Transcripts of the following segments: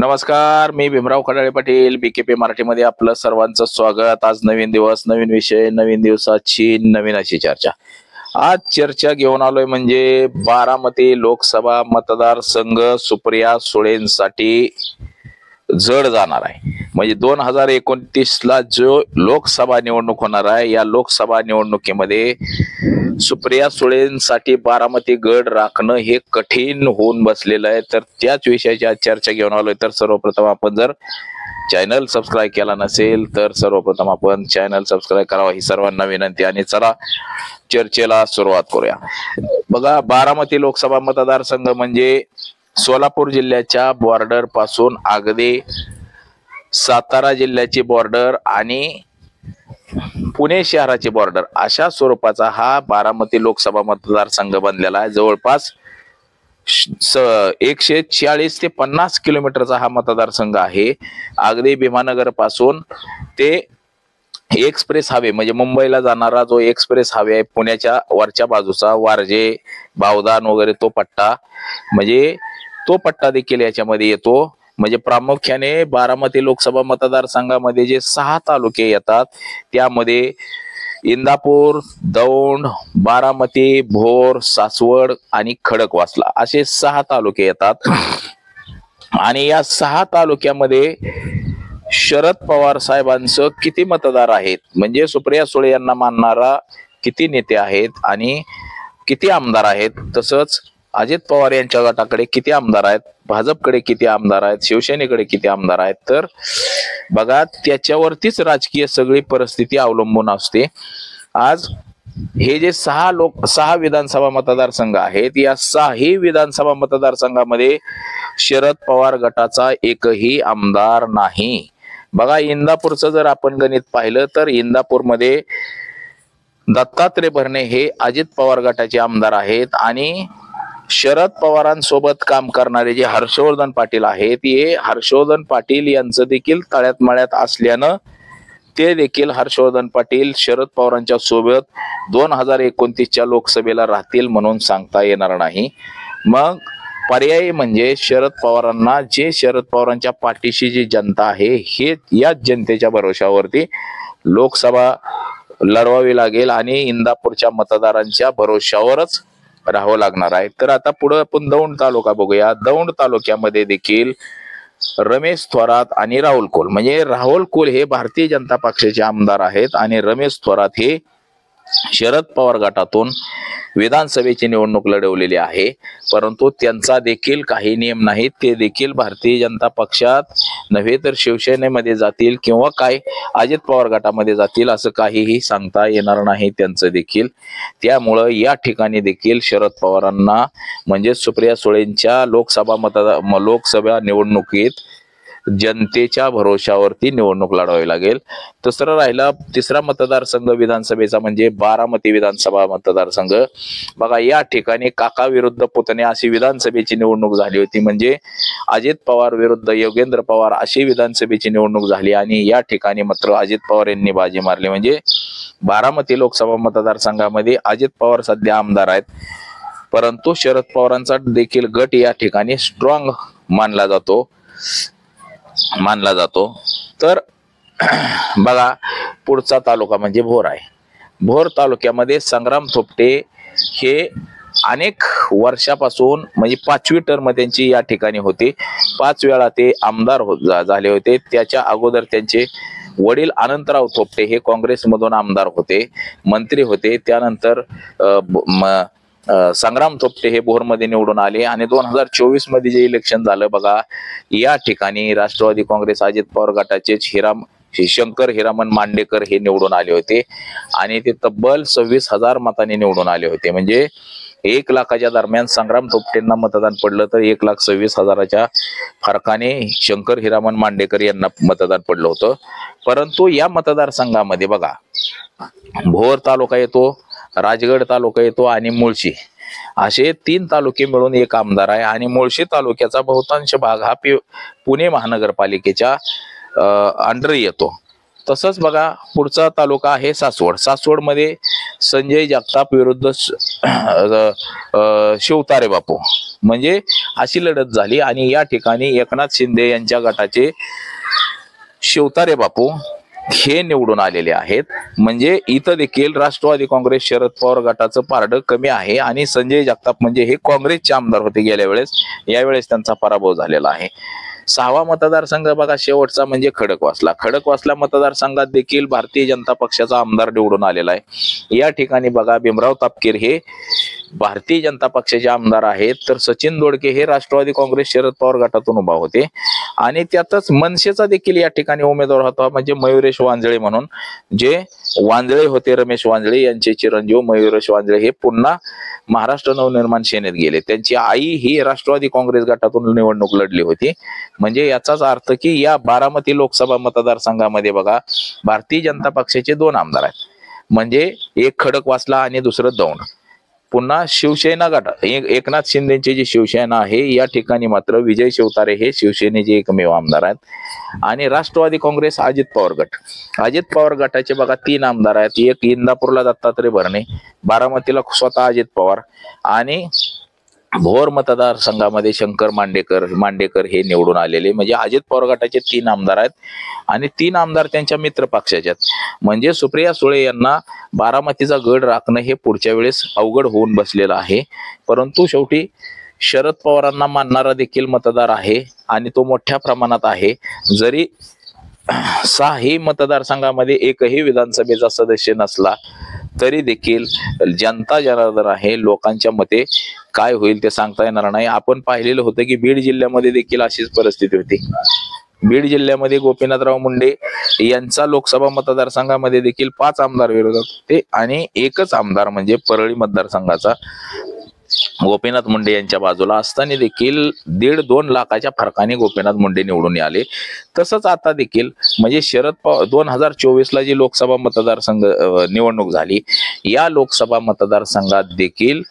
नमस्कार, मी भीमराव खडाळे पाटील BKP मराठीमध्ये आपलं सर्वांचं स्वागत। आज नवीन दिवस, नवीन विषय, नवीन दिवसाची नवीन अशी चर्चा। आज चर्चा घेऊन आलोय म्हणजे बारामती लोकसभा मतदारसंघ सुप्रिया सुळेंसाठी जड जाणार आहे। म्हणजे 2029 ला जो लोकसभा निवडणूक होणार आहे, या लोकसभा निवडणुकीमध्ये सुप्रिया सुळेंसाठी बारामती गड राखणं हे कठीण होऊन बसलेलं आहे। तर त्याच विषयाची आज चर्चा घेऊन आलोय। तर सर्वप्रथम आपण जर चॅनल सबस्क्राईब केला नसेल तर सर्वप्रथम आपण चॅनल सबस्क्राईब करावा ही सर्वांना विनंती। आणि चला चर्चेला सुरुवात करूया। बघा, बारामती लोकसभा मतदारसंघ म्हणजे सोलापूर जिल्ह्याच्या बॉर्डर पासून अगदी सातारा जिल्ह्याची बॉर्डर आणि पुणे शहराची बॉर्डर अशा स्वरूपाचा हा बारामती लोकसभा मतदारसंघ बनलेला आहे। जवळपास 140 ते 50 किलोमीटरचा हा मतदारसंघ आहे। अगदी भीमानगर पासून ते एक्सप्रेस हायवे म्हणजे मुंबईला जाणारा जो एक्सप्रेस हायवे आहे पुण्याच्या वरच्या बाजूचा, वारजे, बावधान वगैरे तो पट्टा, म्हणजे तो पट्टा देखील याच्यामध्ये येतो। म्हणजे प्रामुख्याने बारामती लोकसभा मतदारसंघामध्ये जे 6 तालुके येतात त्यामध्ये इंदापूर, दौंड, बारामती, भोर, सासवड आणि खडकवासला असे 6 तालुके येतात। आणि या 6 तालुक्यामध्ये शरद पवार साहेबांचं किती मतदार आहेत, म्हणजे सुप्रिया सुळे यांना मानणारा किती नेते आहेत आणि किती आमदार आहेत, तसंच अजित पवार यांच्या गटाकडे किती आमदार आहेत, भाजपकडे किती आमदार आहेत, शिवसेनेकडे किती आमदार आहेत, तर बघा त्याच्यावरतीच राजकीय सगळी परिस्थिती अवलंबून असते। आज हे जे 6 विधानसभा मतदारसंघ आहेत, या 6ही विधानसभा मतदारसंघामध्ये शरद पवार गटाचा एकही आमदार नाही। बघा, इंदापूरचं जर आपण गणित पाहिलं तर इंदापूरमध्ये दत्तात्रय भरणे हे अजित पवार गटाचे आमदार आहेत आणि शरद पवारांसोबत काम करणारे जे हर्षवर्धन पाटील आहेत, हे हर्षवर्धन पाटील यांचं देखील तळ्यात मळ्यात असल्यानं ते देखील हर्षवर्धन पाटील शरद पवारांच्या सोबत 2029च्या लोकसभेला राहतील म्हणून सांगता येणार नाही। मग पर्यायी म्हणजे शरद पवारांना, जे शरद पवारांच्या पाठीशी जी जनता आहे, हे याच जनतेच्या भरोशावरती लोकसभा लढवावी लागेल आणि इंदापूरच्या मतदारांच्या भरोशावरच राहावं लागणार आहे। तर आता पुढे आपण दौंड तालुका बघूया। दौंड तालुक्यामध्ये देखील रमेश थोरात आणि राहुल कोल, म्हणजे राहुल कोल हे भारतीय जनता पक्षाचे आमदार आहेत आणि रमेश थोरात हे शरद पवार गटातून विधानसभेची निवडणूक लढवलेली आहे। परंतु त्यांचा देखील काही नियम नाहीत, ते देखील भारतीय जनता पक्षात नव्हे तर शिवसेनेमध्ये जातील किंवा काय अजित पवार गटामध्ये जातील असं काहीही सांगता येणार नाही त्यांचं देखील। त्यामुळं या ठिकाणी देखील शरद पवारांना म्हणजे सुप्रिया सुळेंच्या लोकसभा निवडणुकीत जनतेच्या भरोशावरती निवडणूक लढवावी लागेल। तिसरा मतदारसंघ विधानसभेचा म्हणजे बारामती विधानसभा मतदारसंघ। बघा, या ठिकाणी काका विरुद्ध पुतणे अशी विधानसभेची निवडणूक झाली होती, म्हणजे अजित पवार विरुद्ध योगेंद्र पवार अशी विधानसभेची निवडणूक झाली आणि या ठिकाणी मात्र अजित पवार यांनी बाजी मारली। म्हणजे बारामती लोकसभा मतदारसंघामध्ये अजित पवार सध्या आमदार आहेत, परंतु शरद पवारांचा देखील गट या ठिकाणी स्ट्रॉंग मानला जातो। तर बघा, पुढचा तालुका म्हणजे भोर आहे। भोर तालुक्यामध्ये संग्राम थोपटे हे अनेक वर्षापासून म्हणजे 5वी टर्म त्यांची या ठिकाणी होती, 5 वेळा ते आमदार झाले होते। त्याच्या अगोदर त्यांचे वडील अनंतराव थोपटे हे काँग्रेसमधून आमदार होते, मंत्री होते। त्यानंतर संग्राम थोपटे हे भोरमध्ये निवडून आले आणि 2024 मध्ये जे इलेक्शन झालं बघा, या ठिकाणी राष्ट्रवादी काँग्रेस अजित पवार गटाचे शंकर हिरामन मांडेकर हे निवडून आले होते आणि ते तब्बल 26,000 मतांनी निवडून आले होते। म्हणजे 1 लाखाच्या दरम्यान संग्राम थोपटेंना मतदान पडलं तर 1,26,000च्या फरकाने शंकर हिरामन मांडेकर यांना मतदान पडलं होतं। परंतु या मतदारसंघामध्ये बघा, भोर तालुका येतो, राजगड तालुका येतो आणि मुळशी असे 3 तालुके मिळून एक आमदार आहे आणि मुळशी तालुक्याचा बहुतांश भाग हा पुणे महानगरपालिकेच्या अंडर येतो। तसंच बघा, पुढचा तालुका आहे सासवड। सासवडमध्ये संजय जगताप विरुद्ध शिवतारे बापू, म्हणजे अशी लढत झाली आणि या ठिकाणी एकनाथ शिंदे यांच्या गटाचे शिवतारे बापू हे निवडून आलेले आहेत. म्हणजे इथं देखील राष्ट्रवादी काँग्रेस शरद पवार गटाचं पारडं कमी आहे आणि संजय जगताप म्हणजे हे काँग्रेसचे आमदार होते गेल्या वेळेस, यावेळेस त्यांचा पराभव झालेला आहे. 6वा मतदारसंघ बघा शेवटचा म्हणजे खडकवासला मतदारसंघात देखील भारतीय जनता पक्षाचा आमदार निवडून आलेला आहे. या ठिकाणी बघा भीमराव तापकीर हे भारतीय जनता पक्षाचे आमदार आहेत, तर सचिन दोडके हे राष्ट्रवादी काँग्रेस शरद पवार गटातून उभा होते. आणि त्यातच मनसेचा देखील या ठिकाणी उमेदवार होता, म्हणजे मयुरेश वांजळे म्हणून, जे वांजळे होते रमेश वांजळे यांचे चिरंजीव मयुरेश वांजळे हे पुन्हा महाराष्ट्र नवनिर्माण सेनेत गेले. त्यांची आई ही राष्ट्रवादी काँग्रेस गटातून निवडणूक लढली होती. म्हणजे याचाच अर्थ की या बारामती लोकसभा मतदारसंघामध्ये बघा भारतीय जनता पक्षाचे 2 आमदार आहेत, म्हणजे एक खडकवासला आणि दुसरं दौंड. पुन्हा शिवसेना गट एकनाथ शिंदेची जी शिवसेना आहे या ठिकाणी मात्र विजय शिवतारे हे शिवसेनेचे एकमेव आमदार आहेत. आणि राष्ट्रवादी काँग्रेस अजित पवार गटाचे बघा 3 आमदार आहेत. एक इंदापूरला दत्तात्रय भरणे, बारामतीला स्वतः अजित पवार आणि भोर मतदारसंघामध्ये शंकर मांडेकर हे निवडून आलेले. म्हणजे अजित पवार गटाचे 3 आमदार आहेत आणि 3 आमदार त्यांच्या मित्र पक्षाचे आहेत. म्हणजे सुप्रिया सुळे यांना बारामतीचा गड राखणं हे पुढच्या वेळेस अवघड होऊन बसलेलं आहे. परंतु शेवटी शरद पवारांना मानणारा देखील मतदार आहे आणि तो मोठ्या प्रमाणात आहे. जरी 6ही मतदारसंघामध्ये एकही विधानसभेचा सदस्य नसला तरी देखील जनता जनार्दन आहे. लोकांच्या मते काय होईल ते सांगता येणार नाही. आपण पाहिलेलं होतं की बीड जिल्ह्यामध्ये देखील अशीच परिस्थिती होती. बीड जिल्ह्यामध्ये गोपीनाथराव मुंडे यांचा लोकसभा मतदारसंघामध्ये देखील 5 आमदार विरोधात होते आणि एकच आमदार म्हणजे परळी मतदारसंघाचा गोपीनाथ मुंडे यांच्या बाजूला असताना देखील 1.5-2 लाखाच्या फरकाने गोपीनाथ मुंडे निवडून आले. तसंच आता देखील म्हणजे शरद पवार 2024ला जी लोकसभा मतदारसंघ निवडणूक झाली, या लोकसभा मतदारसंघात देखील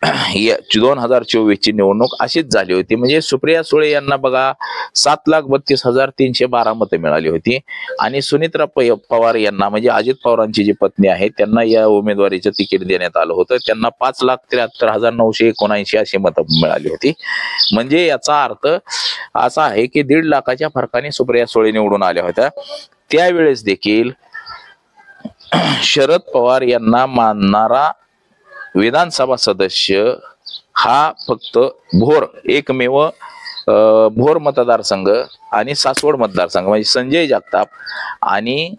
2024ची निवडणूक अशीच झाली होती. म्हणजे सुप्रिया सुळे यांना बघा 7,32,312 मतं मिळाली होती आणि सुनित्रा पवार यांना म्हणजे अजित पवारांची जी पत्नी आहे त्यांना या उमेदवारीचं तिकीट देण्यात आलं होतं. त्यांना 5,73,979 अशी मतं मिळाली होती. म्हणजे याचा अर्थ असा आहे की 1.5 लाखाच्या फरकाने सुप्रिया सुळे निवडून आल्या होत्या. त्यावेळेस देखील शरद पवार यांना मानणारा विधानसभा सदस्य हा फक्त एकमेव भोर मतदारसंघ आणि सासवड मतदारसंघ म्हणजे संजय जगताप आणि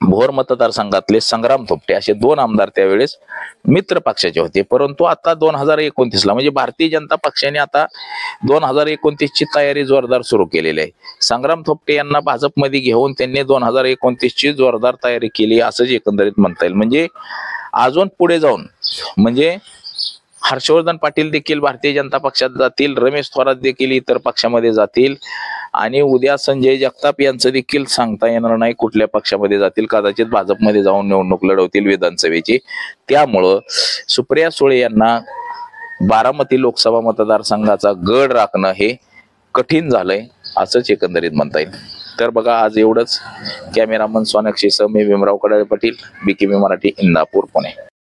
भोर मतदारसंघातले संग्राम थोपटे असे 2 आमदार त्यावेळेस मित्र पक्षाचे होते. परंतु आता 2029ला म्हणजे भारतीय जनता पक्षाने आता 2029ची तयारी जोरदार सुरू केलेली आहे. संग्राम थोपटे यांना भाजपमध्ये घेऊन त्यांनी 2029ची जोरदार तयारी केली असंच एकंदरीत म्हणता येईल. म्हणजे अजून पुढे जाऊन म्हणजे हर्षवर्धन पाटील देखील भारतीय जनता पक्षात जातील, रमेश थोरात देखील इतर पक्षामध्ये जातील आणि उद्या संजय जगताप यांचं देखील सांगता येणार नाही कुठल्या पक्षामध्ये जातील. कदाचित भाजपमध्ये जाऊन निवडणूक लढवतील विधानसभेची. त्यामुळं सुप्रिया सुळे यांना बारामती लोकसभा मतदारसंघाचा गड राखणं हे कठीण झालंय असंच एकंदरीत म्हणता येईल. तर बघा आज एवढंच. कॅमेरामन सोनाक्षी सह मी भीमराव कडाळे पाटील, BKB मराठी, इंदापूर, पुणे.